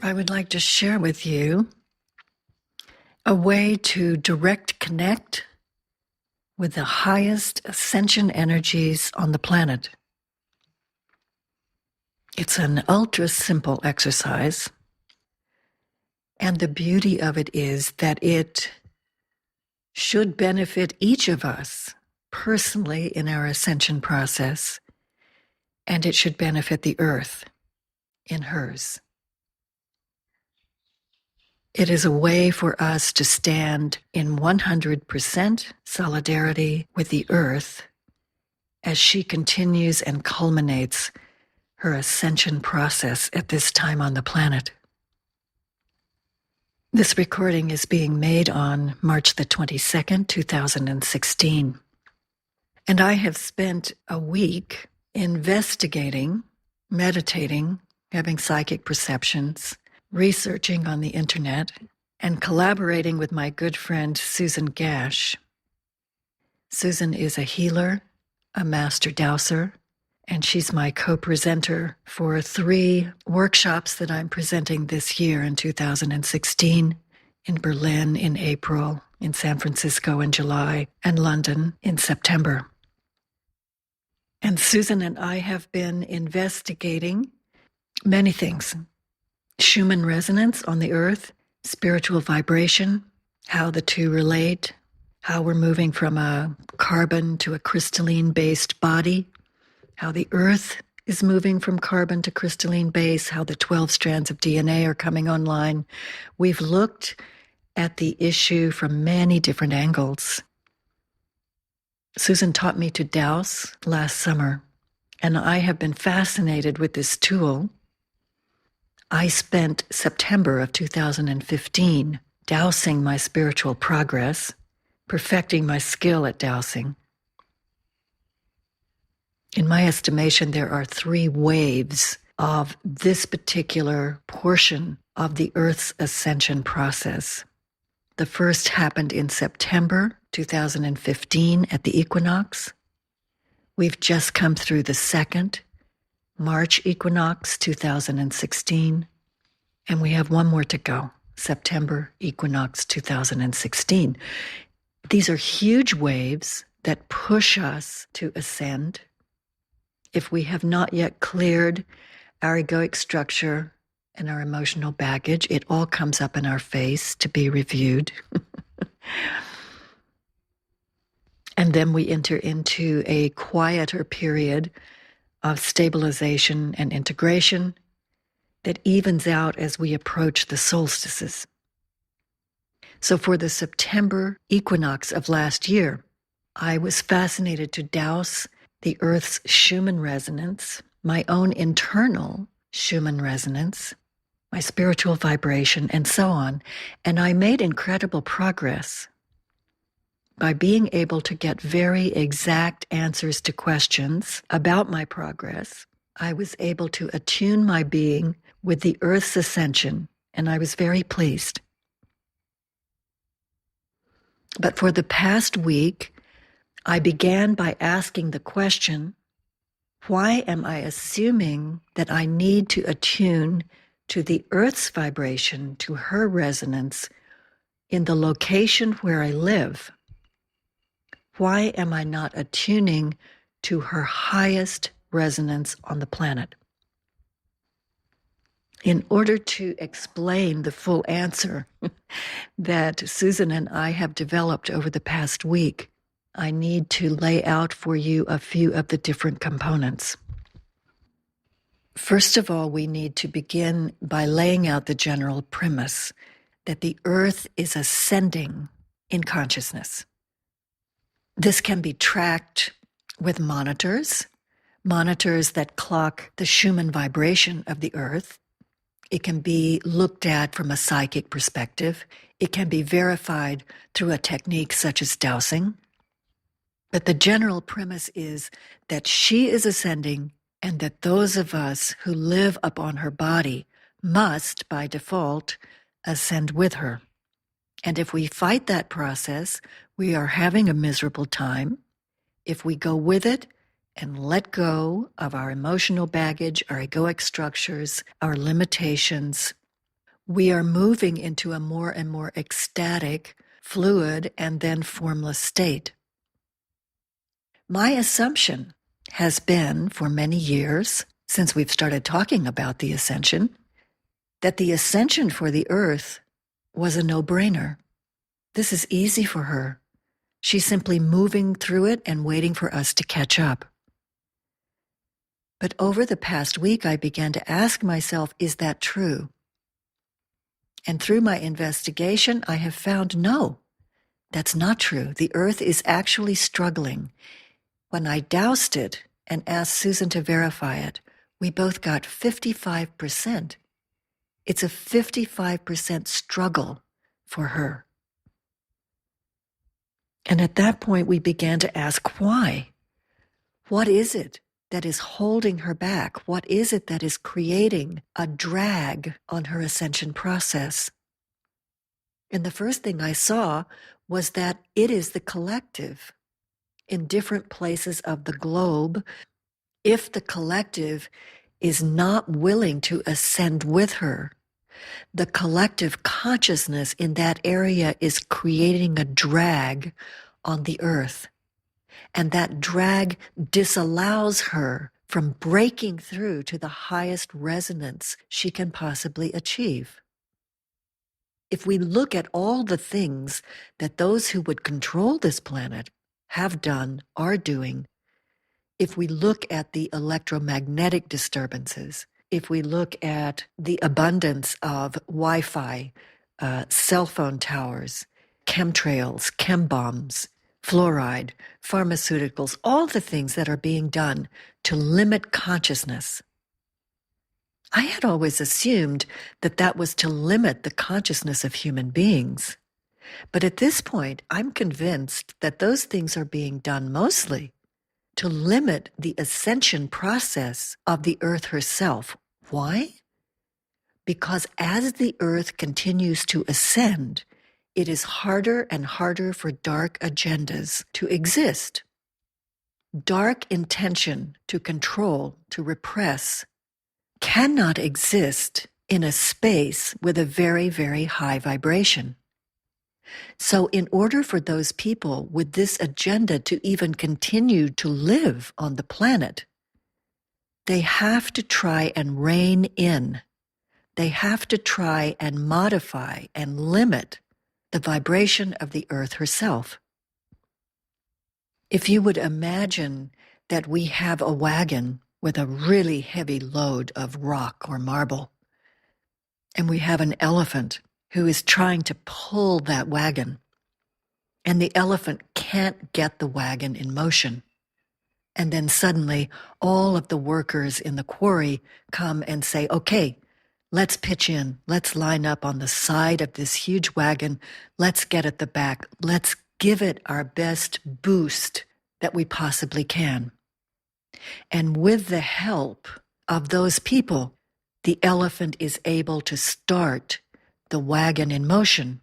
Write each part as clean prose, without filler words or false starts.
I would like to share with you a way to direct connect with the highest ascension energies on the planet. It's an ultra simple exercise, and the beauty of it is that it should benefit each of us personally in our ascension process, and it should benefit the earth in hers. It is a way for us to stand in 100% solidarity with the earth as she continues and culminates her ascension process at this time on the planet. This recording is being made on March the 22nd, 2016. And I have spent a week investigating, meditating, having psychic perceptions, researching on the internet, and collaborating with my good friend Susan Gash. Susan is a healer, a master dowser, and she's my co-presenter for 3 workshops that I'm presenting this year in 2016, in Berlin in April, in San Francisco in July, and London in September. And Susan and I have been investigating many things. Schumann resonance on the earth, spiritual vibration, how the two relate, how we're moving from a carbon to a crystalline-based body, how the earth is moving from carbon to crystalline base, how the 12 strands of DNA are coming online. We've looked at the issue from many different angles. Susan taught me to dowse last summer, and I have been fascinated with this tool. I spent September of 2015 dowsing my spiritual progress, perfecting my skill at dowsing. In my estimation, there are 3 waves of this particular portion of the Earth's ascension process. The first happened in September 2015 at the equinox. We've just come through the second, March equinox 2016, and we have one more to go, September equinox 2016. These are huge waves that push us to ascend. If we have not yet cleared our egoic structure and our emotional baggage, it all comes up in our face to be reviewed. And then we enter into a quieter period of stabilization and integration that evens out as we approach the solstices. So for the September equinox of last year, I was fascinated to dowse the Earth's Schumann resonance, my own internal Schumann resonance, my spiritual vibration, and so on. And I made incredible progress by being able to get very exact answers to questions about my progress. I was able to attune my being with the Earth's ascension, and I was very pleased. But for the past week, I began by asking the question, why am I assuming that I need to attune to the Earth's vibration, to her resonance, in the location where I live? Why am I not attuning to her highest resonance on the planet? In order to explain the full answer that Susan and I have developed over the past week, I need to lay out for you a few of the different components. First of all, we need to begin by laying out the general premise that the Earth is ascending in consciousness. This can be tracked with monitors that clock the Schumann vibration of the Earth. It can be looked at from a psychic perspective. It can be verified through a technique such as dowsing. But the general premise is that she is ascending and that those of us who live upon her body must, by default, ascend with her. And if we fight that process, we are having a miserable time. If we go with it and let go of our emotional baggage, our egoic structures, our limitations, we are moving into a more and more ecstatic, fluid, and then formless state. My assumption has been for many years, since we've started talking about the ascension, that the ascension for the earth was a no-brainer. This is easy for her. She's simply moving through it and waiting for us to catch up. But over the past week, I began to ask myself, is that true? And through my investigation, I have found no, that's not true. The earth is actually struggling. When I doused it and asked Susan to verify it, we both got 55%. It's a 55% struggle for her. And at that point, we began to ask why. What is it that is holding her back? What is it that is creating a drag on her ascension process? And the first thing I saw was that it is the collective in different places of the globe. If the collective is not willing to ascend with her, the collective consciousness in that area is creating a drag on the earth. And that drag disallows her from breaking through to the highest resonance she can possibly achieve. If we look at all the things that those who would control this planet have done, are doing, if we look at the electromagnetic disturbances, if we look at the abundance of Wi-Fi, cell phone towers, chemtrails, chem bombs, fluoride, pharmaceuticals, all the things that are being done to limit consciousness, I had always assumed that that was to limit the consciousness of human beings. But at this point, I'm convinced that those things are being done mostly to limit the ascension process of the earth herself. Why? Because as the earth continues to ascend, it is harder and harder for dark agendas to exist. Dark intention to control, to repress, cannot exist in a space with a very, very high vibration. So in order for those people with this agenda to even continue to live on the planet, they have to try and rein in. They have to try and modify and limit the vibration of the earth herself. If you would imagine that we have a wagon with a really heavy load of rock or marble, and we have an elephant who is trying to pull that wagon, and the elephant can't get the wagon in motion. And then suddenly all of the workers in the quarry come and say, okay, let's pitch in. Let's line up on the side of this huge wagon. Let's get at the back. Let's give it our best boost that we possibly can. And with the help of those people, the elephant is able to start the wagon in motion.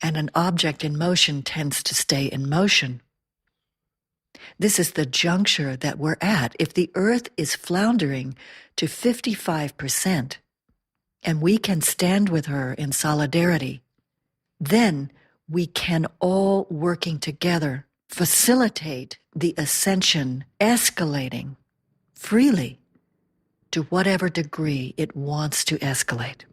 And an object in motion tends to stay in motion. This is the juncture that we're at. If the earth is floundering to 55%, and we can stand with her in solidarity, then we can all working together facilitate the ascension escalating freely to whatever degree it wants to escalate.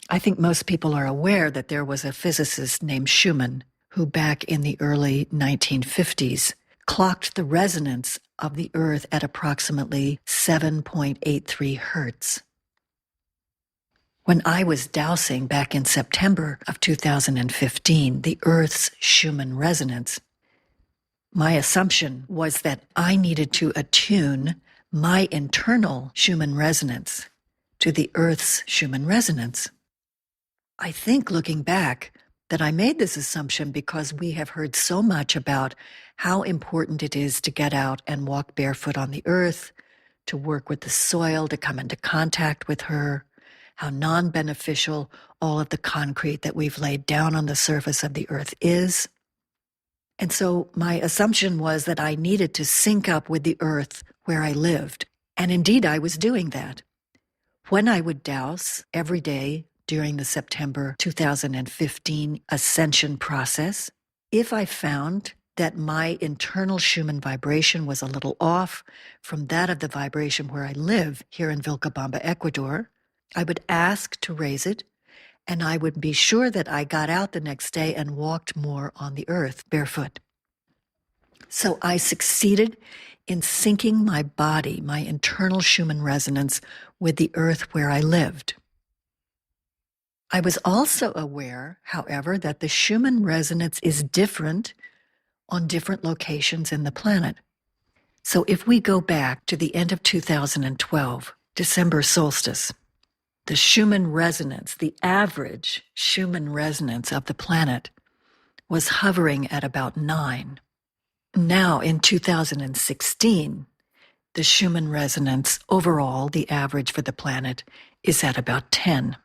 I think most people are aware that there was a physicist named Schumann who back in the early 1950s clocked the resonance of the Earth at approximately 7.83 hertz. When I was dowsing back in September of 2015 the Earth's Schumann resonance, my assumption was that I needed to attune my internal Schumann resonance to the Earth's Schumann resonance. I think looking back that I made this assumption because we have heard so much about how important it is to get out and walk barefoot on the earth, to work with the soil, to come into contact with her, how non-beneficial all of the concrete that we've laid down on the surface of the earth is. And so my assumption was that I needed to sync up with the earth where I lived. And indeed, I was doing that. When I would dowse every day during the September 2015 Ascension process, if I found that my internal Schumann vibration was a little off from that of the vibration where I live here in Vilcabamba, Ecuador, I would ask to raise it, and I would be sure that I got out the next day and walked more on the earth barefoot. So I succeeded in syncing my body, my internal Schumann resonance, with the earth where I lived. I was also aware, however, that the Schumann resonance is different on different locations in the planet. So if we go back to the end of 2012, December solstice, the Schumann resonance, the average Schumann resonance of the planet was hovering at about 9. Now in 2016, the Schumann resonance overall, the average for the planet, is at about 10.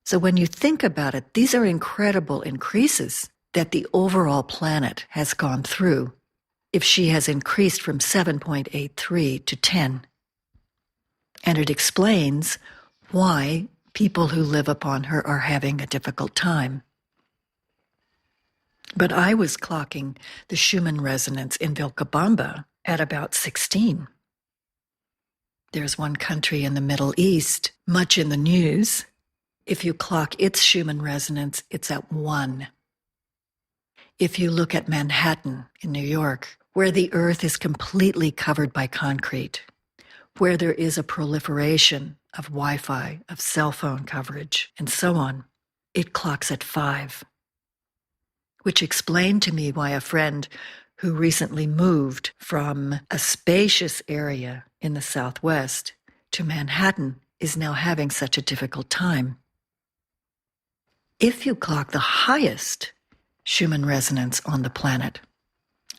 So when you think about it, these are incredible increases that the overall planet has gone through if she has increased from 7.83 to 10. And it explains why people who live upon her are having a difficult time. But I was clocking the Schumann resonance in Vilcabamba at about 16. There's one country in the Middle East, much in the news. If you clock its Schumann resonance, it's at 1. If you look at Manhattan in New York, where the earth is completely covered by concrete, where there is a proliferation of Wi-Fi, of cell phone coverage, and so on, it clocks at 5. Which explained to me why a friend who recently moved from a spacious area in the Southwest to Manhattan is now having such a difficult time. If you clock the highest Schumann resonance on the planet,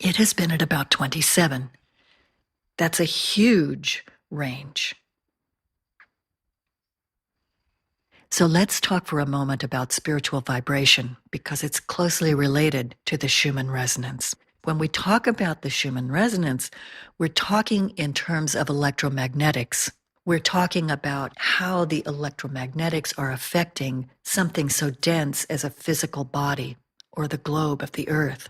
it has been at about 27. That's a huge range. So let's talk for a moment about spiritual vibration, because it's closely related to the Schumann resonance. When we talk about the Schumann resonance, we're talking in terms of electromagnetics. We're talking about how the electromagnetics are affecting something so dense as a physical body or the globe of the earth.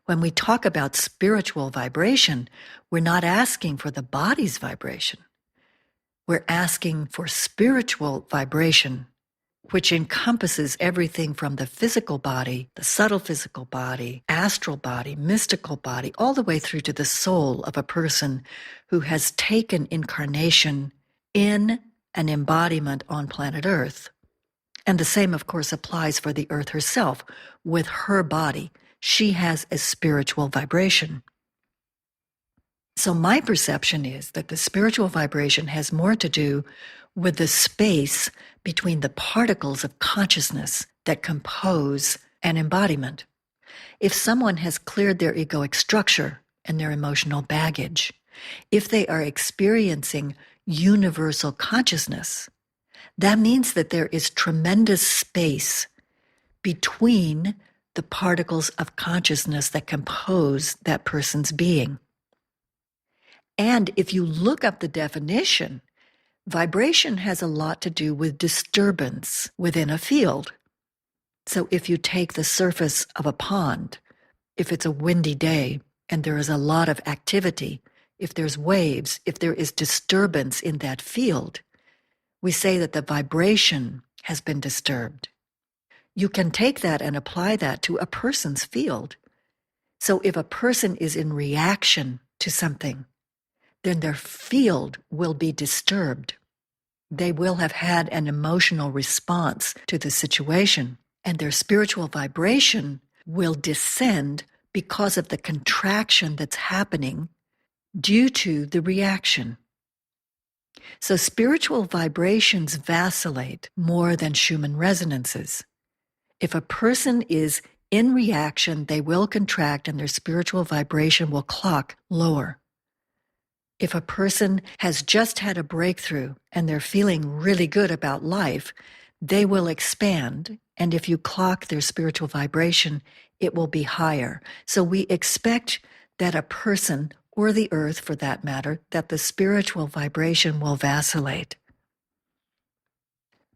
When we talk about spiritual vibration, we're not asking for the body's vibration. We're asking for spiritual vibration, which encompasses everything from the physical body, the subtle physical body, astral body, mystical body, all the way through to the soul of a person who has taken incarnation in an embodiment on planet Earth. And the same, of course, applies for the Earth herself. With her body, she has a spiritual vibration. So my perception is that the spiritual vibration has more to do with the space between the particles of consciousness that compose an embodiment. If someone has cleared their egoic structure and their emotional baggage, if they are experiencing universal consciousness, that means that there is tremendous space between the particles of consciousness that compose that person's being. And if you look up the definition, vibration has a lot to do with disturbance within a field. So if you take the surface of a pond, if it's a windy day and there is a lot of activity, if there's waves, if there is disturbance in that field, we say that the vibration has been disturbed. You can take that and apply that to a person's field. So if a person is in reaction to something, then their field will be disturbed. They will have had an emotional response to the situation, and their spiritual vibration will descend because of the contraction that's happening due to the reaction. So spiritual vibrations vacillate more than Schumann resonances. If a person is in reaction, they will contract and their spiritual vibration will clock lower. If a person has just had a breakthrough and they're feeling really good about life, they will expand. And if you clock their spiritual vibration, it will be higher. So we expect that a person, or the earth for that matter, that the spiritual vibration will vacillate.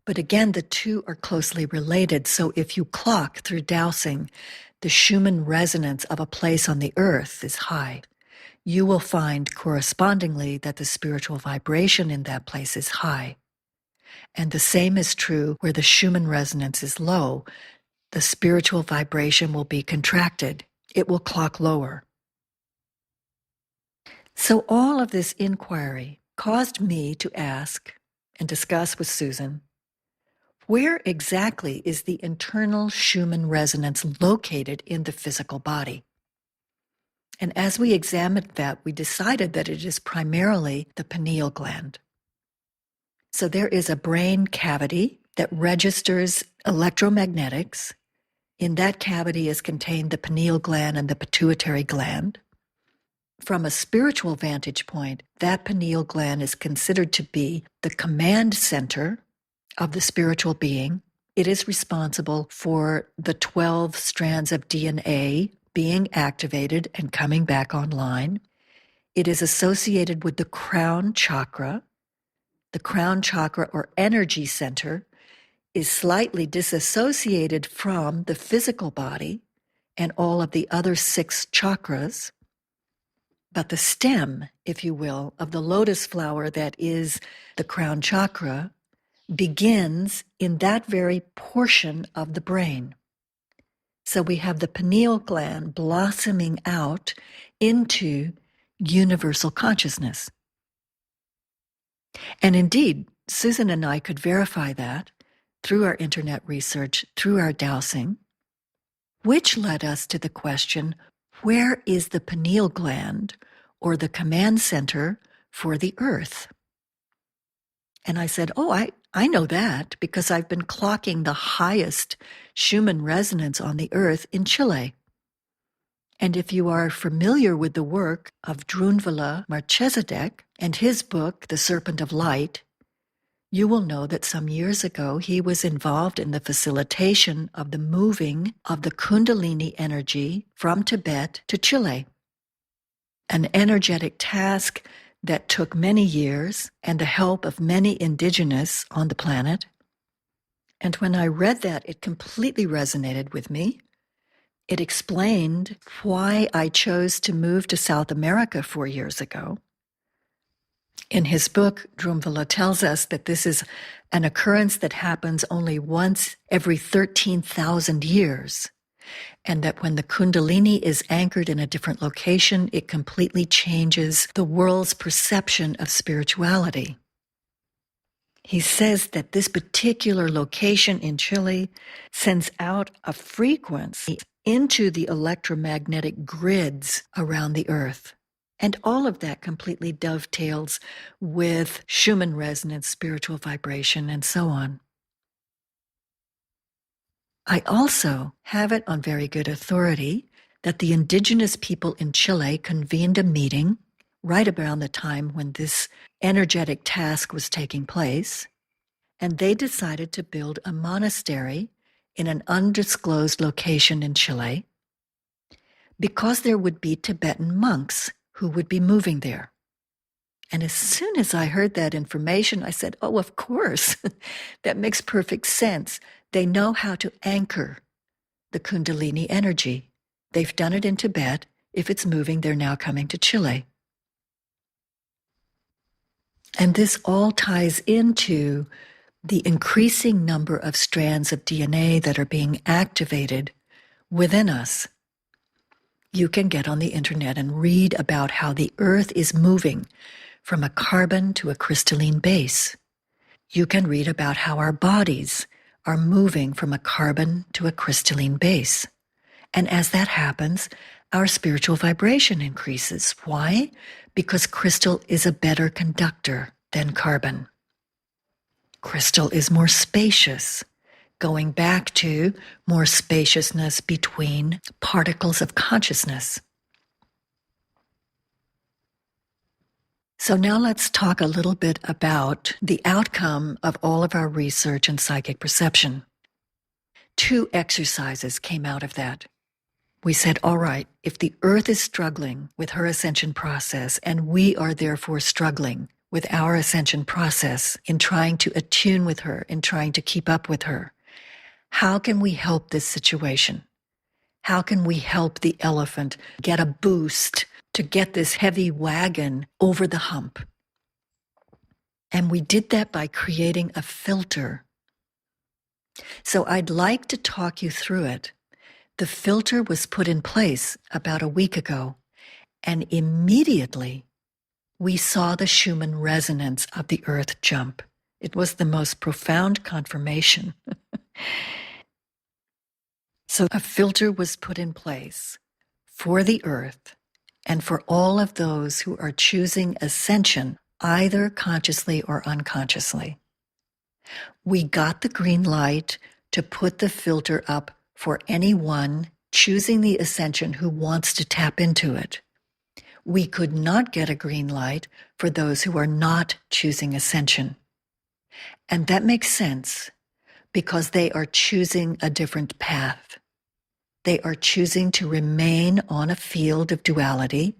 But again, the two are closely related. So if you clock through dowsing, the Schumann resonance of a place on the earth is high, you will find correspondingly that the spiritual vibration in that place is high. And the same is true where the Schumann resonance is low. The spiritual vibration will be contracted. It will clock lower. So all of this inquiry caused me to ask and discuss with Susan, where exactly is the internal Schumann resonance located in the physical body? And as we examined that, we decided that it is primarily the pineal gland. So there is a brain cavity that registers electromagnetics. In that cavity is contained the pineal gland and the pituitary gland. From a spiritual vantage point, that pineal gland is considered to be the command center of the spiritual being. It is responsible for the 12 strands of DNA being activated and coming back online. It is associated with the crown chakra. The crown chakra, or energy center, is slightly disassociated from the physical body and all of the other 6 chakras. But the stem, if you will, of the lotus flower that is the crown chakra begins in that very portion of the brain. So we have the pineal gland blossoming out into universal consciousness. And indeed, Susan and I could verify that through our internet research, through our dowsing, which led us to the question, where is the pineal gland or the command center for the earth? And I said, I know that because I've been clocking the highest Schumann resonance on the earth in Chile. And if you are familiar with the work of Drunvalo Melchizedek and his book, The Serpent of Light, you will know that some years ago he was involved in the facilitation of the moving of the Kundalini energy from Tibet to Chile. An energetic task that took many years and the help of many indigenous on the planet. And when I read that, it completely resonated with me. It explained why I chose to move to South America 4 years ago. In his book, Drunvalo tells us that this is an occurrence that happens only once every 13,000 years, and that when the Kundalini is anchored in a different location, it completely changes the world's perception of spirituality. He says that this particular location in Chile sends out a frequency into the electromagnetic grids around the earth. And all of that completely dovetails with Schumann resonance, spiritual vibration, and so on. I also have it on very good authority that the indigenous people in Chile convened a meeting right around the time when this energetic task was taking place, and they decided to build a monastery in an undisclosed location in Chile because there would be Tibetan monks who would be moving there. And as soon as I heard that information, I said, oh, of course, that makes perfect sense. They know how to anchor the Kundalini energy. They've done it in Tibet. If it's moving, they're now coming to Chile. And this all ties into the increasing number of strands of DNA that are being activated within us. You can get on the internet and read about how the earth is moving from a carbon to a crystalline base. You can read about how our bodies are moving from a carbon to a crystalline base. And as that happens, our spiritual vibration increases. Why? Because crystal is a better conductor than carbon. Crystal is more spacious, going back to more spaciousness between particles of consciousness. So now let's talk a little bit about the outcome of all of our research in psychic perception. 2 exercises came out of that. We said, all right, if the Earth is struggling with her ascension process, and we are therefore struggling with our ascension process in trying to attune with her, in trying to keep up with her, how can we help this situation? How can we help the elephant get a boost to get this heavy wagon over the hump? And we did that by creating a filter. So I'd like to talk you through it. The filter was put in place about a week ago, and immediately we saw the Schumann resonance of the Earth jump. It was the most profound confirmation. So a filter was put in place for the Earth and for all of those who are choosing ascension, either consciously or unconsciously. We got the green light to put the filter up for anyone choosing the ascension who wants to tap into it. We could not get a green light for those who are not choosing ascension. And that makes sense because they are choosing a different path. They are choosing to remain on a field of duality,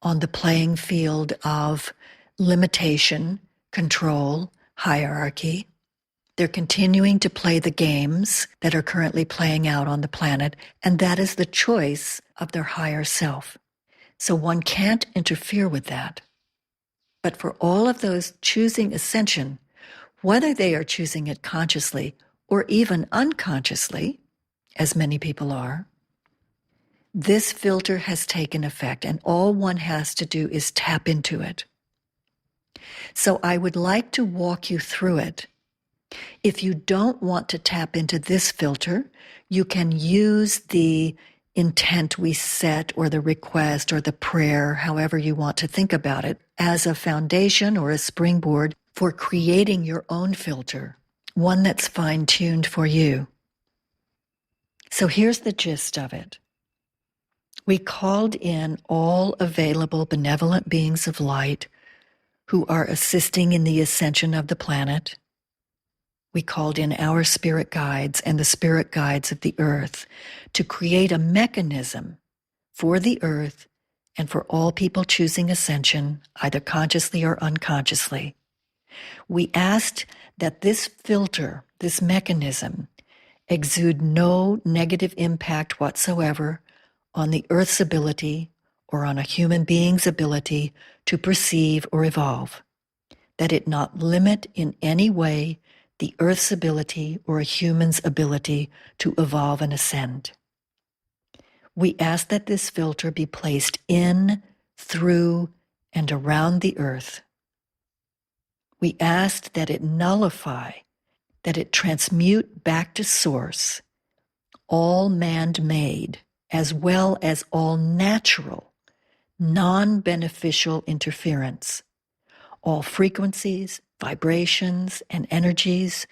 on the playing field of limitation, control, hierarchy. They're continuing to play the games that are currently playing out on the planet, and that is the choice of their higher self. So one can't interfere with that. But for all of those choosing ascension, whether they are choosing it consciously or even unconsciously, as many people are, this filter has taken effect, and all one has to do is tap into it. So I would like to walk you through it. If you don't want to tap into this filter, you can use the intent we set or the request or the prayer, however you want to think about it, as a foundation or a springboard for creating your own filter, one that's fine-tuned for you. So here's the gist of it. We called in all available benevolent beings of light who are assisting in the ascension of the planet. We called in our spirit guides and the spirit guides of the Earth to create a mechanism for the Earth and for all people choosing ascension, either consciously or unconsciously. We asked that this filter, this mechanism, exude no negative impact whatsoever on the Earth's ability or on a human being's ability to perceive or evolve, that it not limit in any way the Earth's ability or a human's ability to evolve and ascend. We ask that this filter be placed in, through, and around the Earth. We asked that it nullify, that it transmute back to source all man-made, as well as all natural, non-beneficial interference, all frequencies, vibrations, and energies,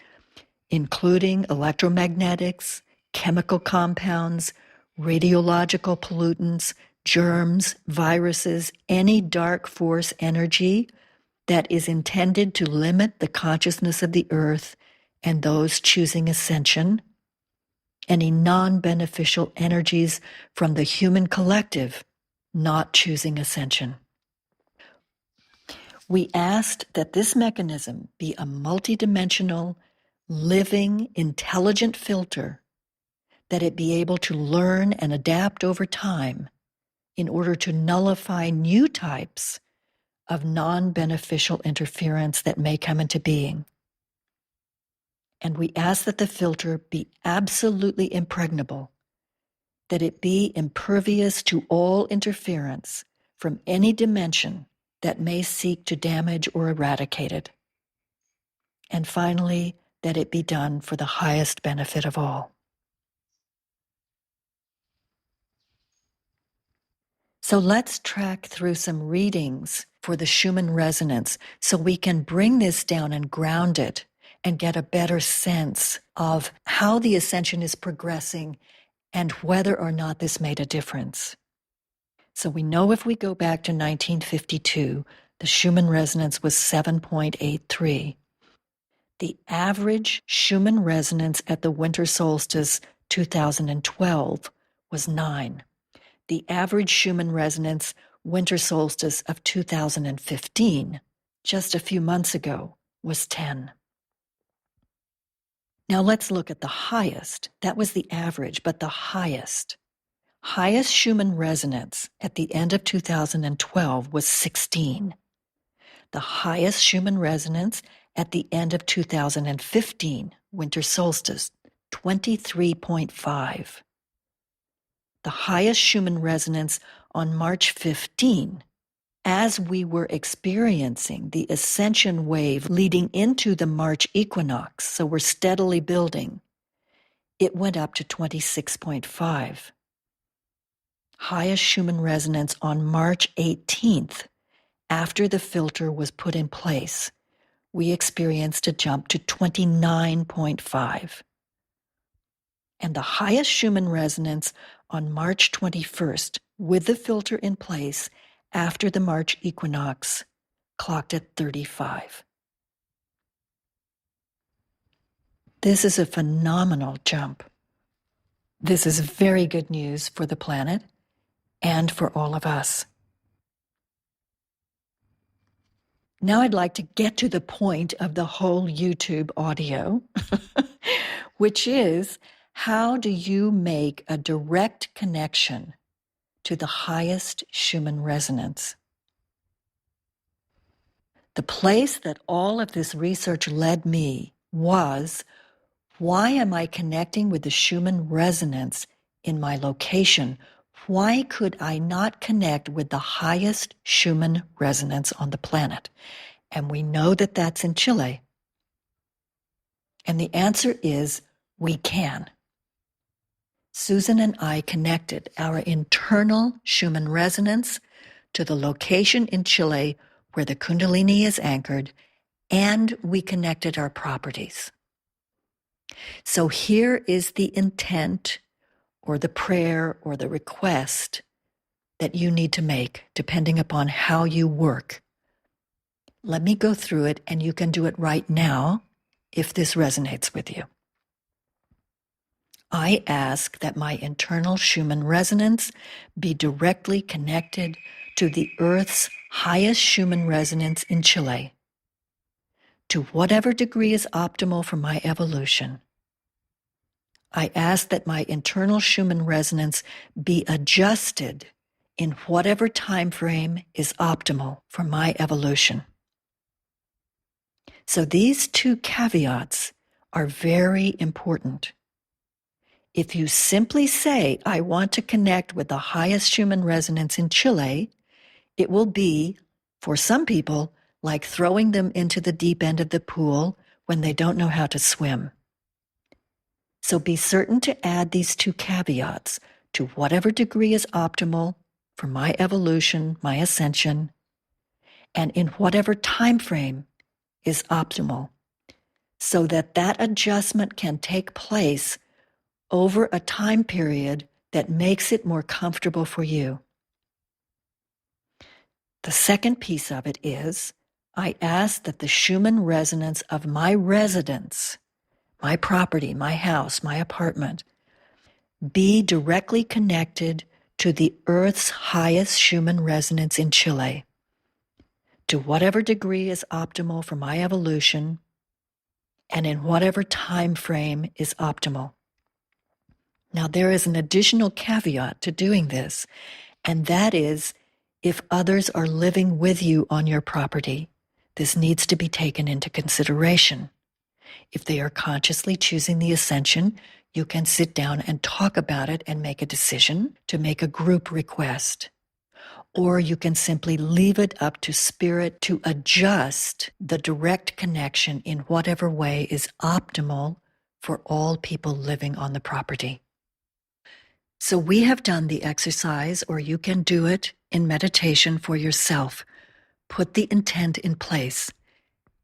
including electromagnetics, chemical compounds, radiological pollutants, germs, viruses, any dark force energy that is intended to limit the consciousness of the Earth and those choosing ascension, any non-beneficial energies from the human collective not choosing ascension. We asked that this mechanism be a multidimensional, living, intelligent filter, that it be able to learn and adapt over time in order to nullify new types of non-beneficial interference that may come into being. And we ask that the filter be absolutely impregnable, that it be impervious to all interference from any dimension that may seek to damage or eradicate it. And finally, that it be done for the highest benefit of all. So let's track through some readings for the Schumann resonance so we can bring this down and ground it and get a better sense of how the ascension is progressing and whether or not this made a difference. So we know if we go back to 1952, The Schumann resonance was 7.83. The average Schumann resonance at the winter solstice 2012 was 9. The average Schumann resonance winter solstice of 2015, just a few months ago, was 10. Now let's look at the highest. That was the average, but the highest. Highest Schumann resonance at the end of 2012 was 16. The highest Schumann resonance at the end of 2015, winter solstice, 23.5. The highest Schumann resonance on March 15, as we were experiencing the ascension wave leading into the March equinox, so we're steadily building, it went up to 26.5. Highest Schumann resonance on March 18th, after the filter was put in place, we experienced a jump to 29.5. And the highest Schumann resonance on March 21st, with the filter in place after the March equinox, clocked at 35. This is a phenomenal jump. This is very good news for the planet and for all of us. Now I'd like to get to the point of the whole YouTube audio, which is, how do you make a direct connection to the highest Schumann resonance? The place that all of this research led me was, why am I connecting with the Schumann resonance in my location? Why could I not connect with the highest Schumann resonance on the planet? And we know that that's in Chile. And the answer is, we can. Susan and I connected our internal Schumann resonance to the location in Chile where the Kundalini is anchored, and we connected our properties. So here is the intent, or the prayer, or the request that you need to make, depending upon how you work. Let me go through it, and you can do it right now if this resonates with you. I ask that my internal Schumann resonance be directly connected to the Earth's highest Schumann resonance in Chile, to whatever degree is optimal for my evolution. I ask that my internal Schumann resonance be adjusted in whatever time frame is optimal for my evolution. So these two caveats are very important. If you simply say, I want to connect with the highest Schumann resonance in Chile, it will be, for some people, like throwing them into the deep end of the pool when they don't know how to swim. So be certain to add these two caveats to whatever degree is optimal for my evolution, my ascension, and in whatever time frame is optimal, so that that adjustment can take place over a time period that makes it more comfortable for you. The second piece of it is, I ask that the Schumann resonance of my residence, my property, my house, my apartment, be directly connected to the Earth's highest Schumann resonance in Chile, to whatever degree is optimal for my evolution, and in whatever time frame is optimal. Now, there is an additional caveat to doing this, and that is, if others are living with you on your property, this needs to be taken into consideration. If they are consciously choosing the ascension, you can sit down and talk about it and make a decision to make a group request. Or you can simply leave it up to Spirit to adjust the direct connection in whatever way is optimal for all people living on the property. So we have done the exercise, or you can do it in meditation for yourself. Put the intent in place,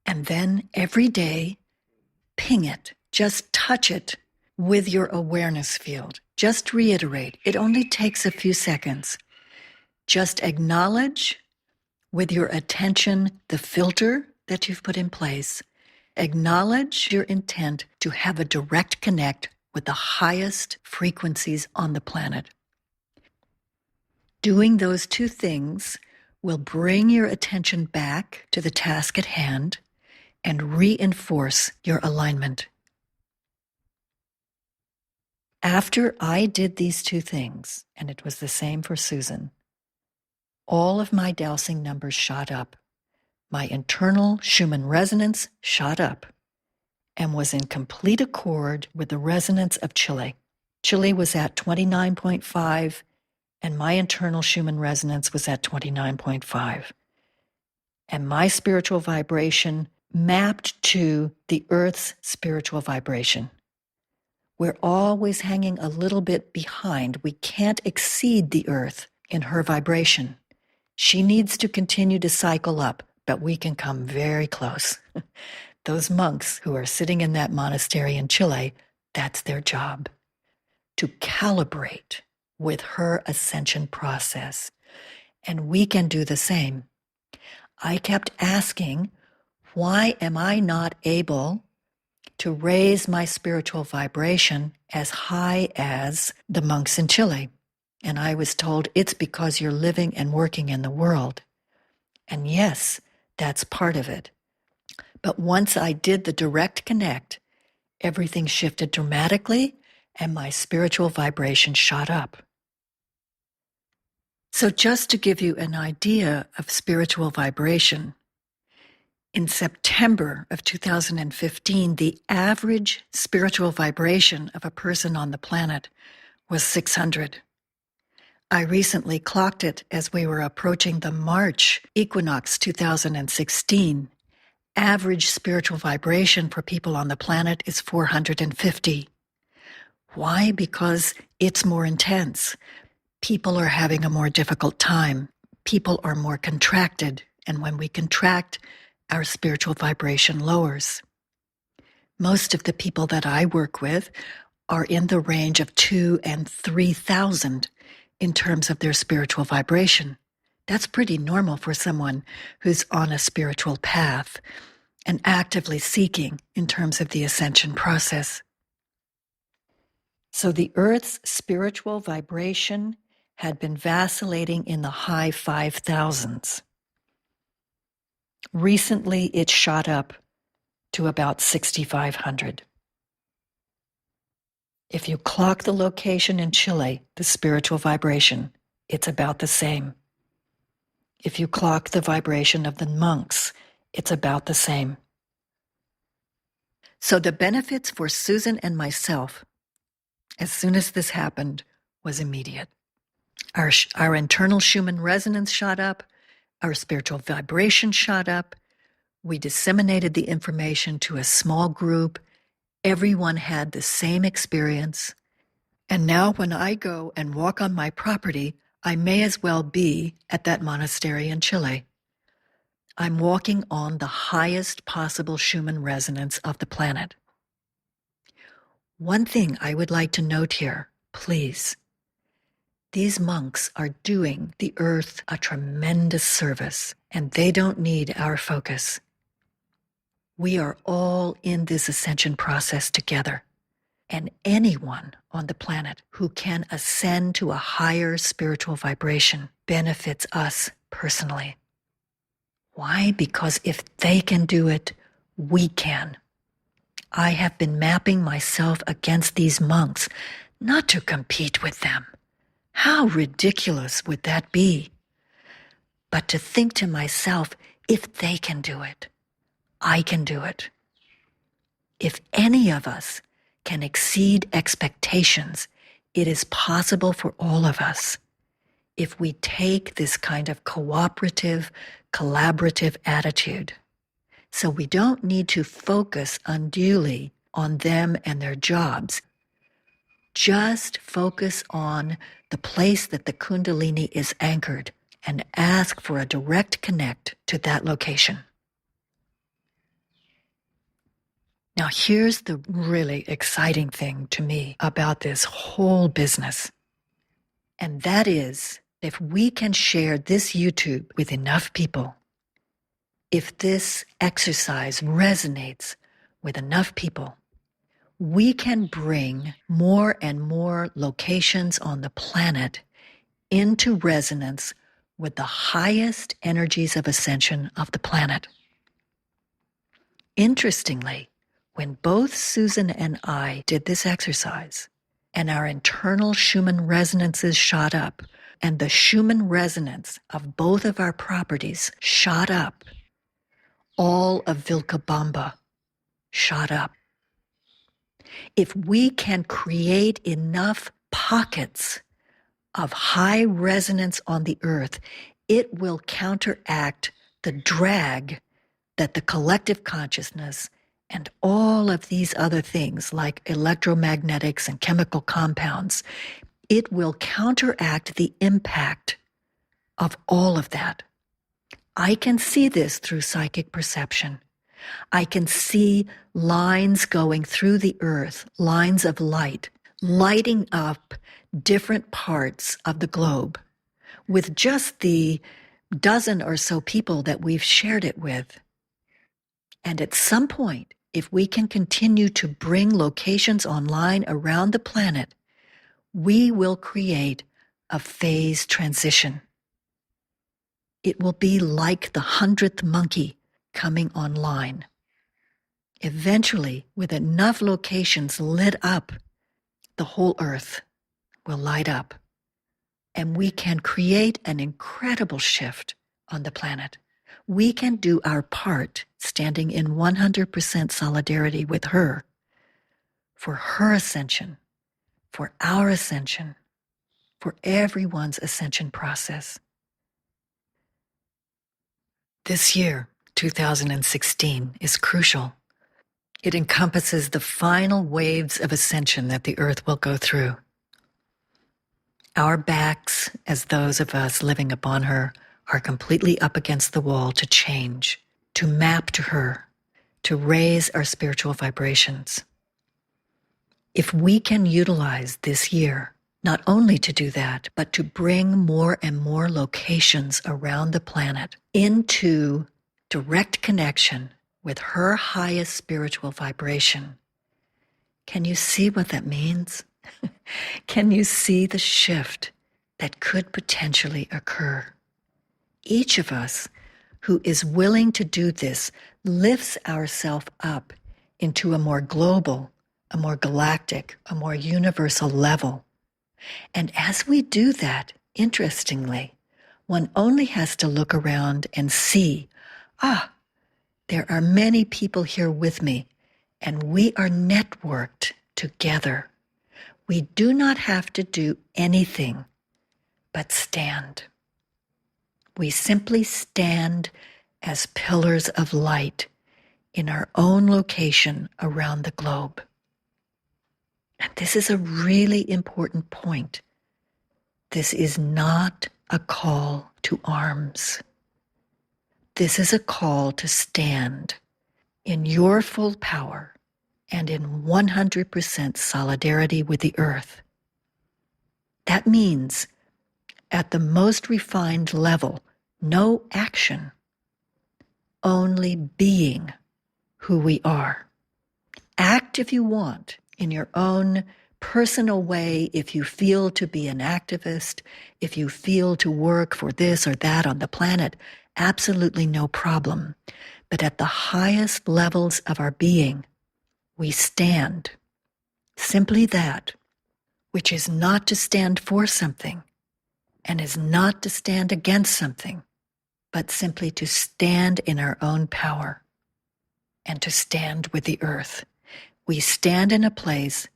and then every day, ping it. Just touch it with your awareness field. Just reiterate. It only takes a few seconds. Just acknowledge with your attention, the filter that you've put in place, acknowledge your intent to have a direct connect with the highest frequencies on the planet. Doing those two things will bring your attention back to the task at hand and reinforce your alignment. After I did these two things, and it was the same for Susan, all of my dowsing numbers shot up. My internal Schumann resonance shot up and was in complete accord with the resonance of Chile. Chile was at 29.5, and my internal Schumann resonance was at 29.5. And my spiritual vibration mapped to the Earth's spiritual vibration. We're always hanging a little bit behind. We can't exceed the Earth in her vibration. She needs to continue to cycle up, but we can come very close. Those monks who are sitting in that monastery in Chile, that's their job, to calibrate with her ascension process. And we can do the same. I kept asking, why am I not able to raise my spiritual vibration as high as the monks in Chile? And I was told, it's because you're living and working in the world. And yes, that's part of it. But once I did the direct connect, everything shifted dramatically and my spiritual vibration shot up. So just to give you an idea of spiritual vibration, in September of 2015, the average spiritual vibration of a person on the planet was 600. I recently clocked it as we were approaching the March equinox 2016. Average spiritual vibration for people on the planet is 450. Why? Because it's more intense. People are having a more difficult time. People are more contracted. And when we contract, our spiritual vibration lowers. Most of the people that I work with are in the range of 2,000 and 3,000 in terms of their spiritual vibration. That's pretty normal for someone who's on a spiritual path and actively seeking in terms of the ascension process. So the Earth's spiritual vibration had been vacillating in the high 5,000s. Recently, it shot up to about 6,500. If you clock the location in Chile, the spiritual vibration, it's about the same. If you clock the vibration of the monks, it's about the same. So the benefits for Susan and myself, as soon as this happened, was immediate. Our internal Schumann resonance shot up, our spiritual vibration shot up, we disseminated the information to a small group, everyone had the same experience, and now when I go and walk on my property, I may as well be at that monastery in Chile. I'm walking on the highest possible Schumann resonance of the planet. One thing I would like to note here, please. These monks are doing the earth a tremendous service, and they don't need our focus. We are all in this ascension process together, and anyone on the planet who can ascend to a higher spiritual vibration benefits us personally. Why? Because if they can do it, we can. I have been mapping myself against these monks, not to compete with them. How ridiculous would that be? But to think to myself, if they can do it, I can do it. If any of us can exceed expectations, it is possible for all of us if we take this kind of cooperative, collaborative attitude. So we don't need to focus unduly on them and their jobs. Just focus on the place that the Kundalini is anchored and ask for a direct connect to that location. Now, here's the really exciting thing to me about this whole business, and that is If we can share this YouTube with enough people, if this exercise resonates with enough people, we can bring more and more locations on the planet into resonance with the highest energies of ascension of the planet. Interestingly, when both Susan and I did this exercise, and our internal Schumann resonances shot up, and the Schumann resonance of both of our properties shot up, all of Vilcabamba shot up. If we can create enough pockets of high resonance on the earth, it will counteract the drag that the collective consciousness and all of these other things like electromagnetics and chemical compounds, it will counteract the impact of all of that. I can see this through psychic perception. I can see lines going through the earth, lines of light, lighting up different parts of the globe with just the dozen or so people that we've shared it with. And at some point, if we can continue to bring locations online around the planet, we will create a phase transition. It will be like the 100th monkey coming online. Eventually, with enough locations lit up, the whole earth will light up, and we can create an incredible shift on the planet. We can do our part, standing in 100% solidarity with her, for her ascension, for our ascension, for everyone's ascension process. This year, 2016, is crucial. It encompasses the final waves of ascension that the earth will go through. Our backs, as those of us living upon her, are completely up against the wall to change, to map to her, to raise our spiritual vibrations. If we can utilize this year, not only to do that, but to bring more and more locations around the planet into direct connection with her highest spiritual vibration, can you see what that means? Can you see the shift that could potentially occur? Each of us who is willing to do this lifts ourselves up into a more global, a more galactic, a more universal level. And as we do that, interestingly, one only has to look around and see, there are many people here with me, and we are networked together. We do not have to do anything but stand. We simply stand as pillars of light in our own location around the globe. And this is a really important point. This is not a call to arms. This is a call to stand in your full power and in 100% solidarity with the earth. That means, at the most refined level, no action, only being who we are. Act if you want, in your own personal way, if you feel to be an activist, if you feel to work for this or that on the planet, absolutely no problem. But at the highest levels of our being, we stand. Simply that, which is not to stand for something, and is not to stand against something, but simply to stand in our own power and to stand with the earth. We stand in a place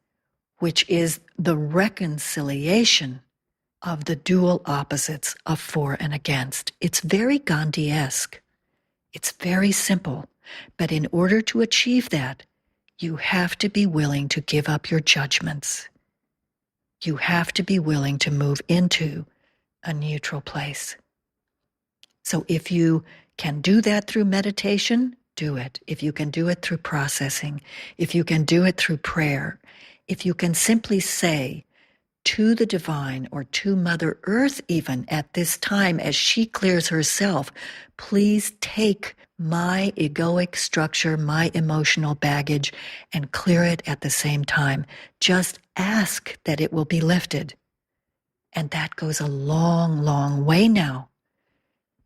which is the reconciliation of the dual opposites of for and against. It's very Gandhi-esque. It's very simple. But in order to achieve that, you have to be willing to give up your judgments. You have to be willing to move into a neutral place. So if you can do that through meditation, do it. If you can do it through processing, if you can do it through prayer, if you can simply say to the divine or to Mother Earth even at this time as she clears herself, please take my egoic structure, my emotional baggage, and clear it at the same time. Just ask that it will be lifted. And that goes a long, long way now.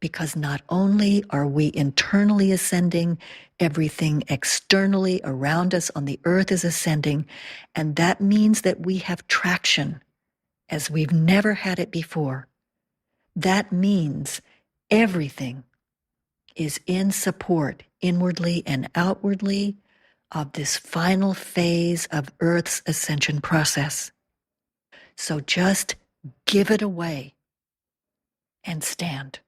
Because not only are we internally ascending, everything externally around us on the earth is ascending, and that means that we have traction as we've never had it before. That means everything is in support, inwardly and outwardly, of this final phase of Earth's ascension process. So just give it away and stand.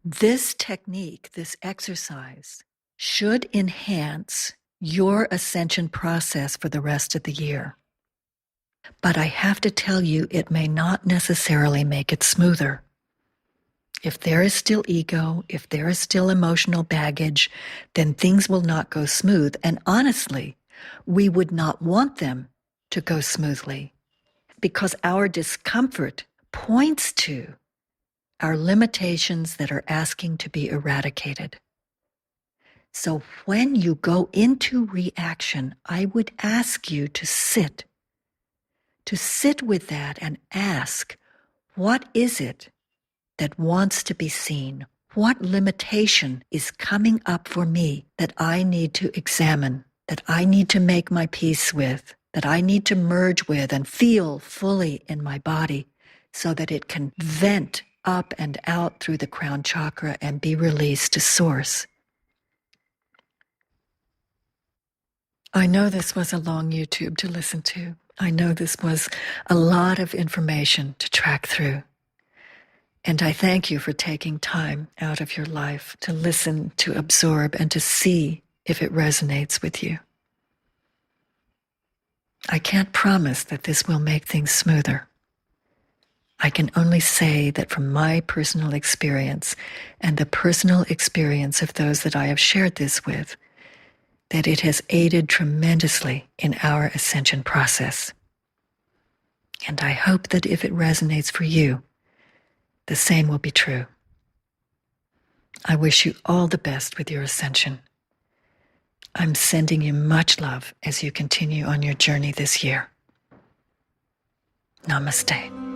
This technique, this exercise, should enhance your ascension process for the rest of the year. But I have to tell you, it may not necessarily make it smoother. If there is still ego, if there is still emotional baggage, then things will not go smooth. And honestly, we would not want them to go smoothly because our discomfort points to our limitations that are asking to be eradicated. So when you go into reaction, I would ask you to sit with that and ask, what is it that wants to be seen? What limitation is coming up for me that I need to examine, that I need to make my peace with, that I need to merge with and feel fully in my body so that it can vent up and out through the crown chakra and be released to source? I know this was a long YouTube to listen to. I know this was a lot of information to track through. And I thank you for taking time out of your life to listen, to absorb, and to see if it resonates with you. I can't promise that this will make things smoother. I can only say that from my personal experience and the personal experience of those that I have shared this with, that it has aided tremendously in our ascension process. And I hope that if it resonates for you, the same will be true. I wish you all the best with your ascension. I'm sending you much love as you continue on your journey this year. Namaste.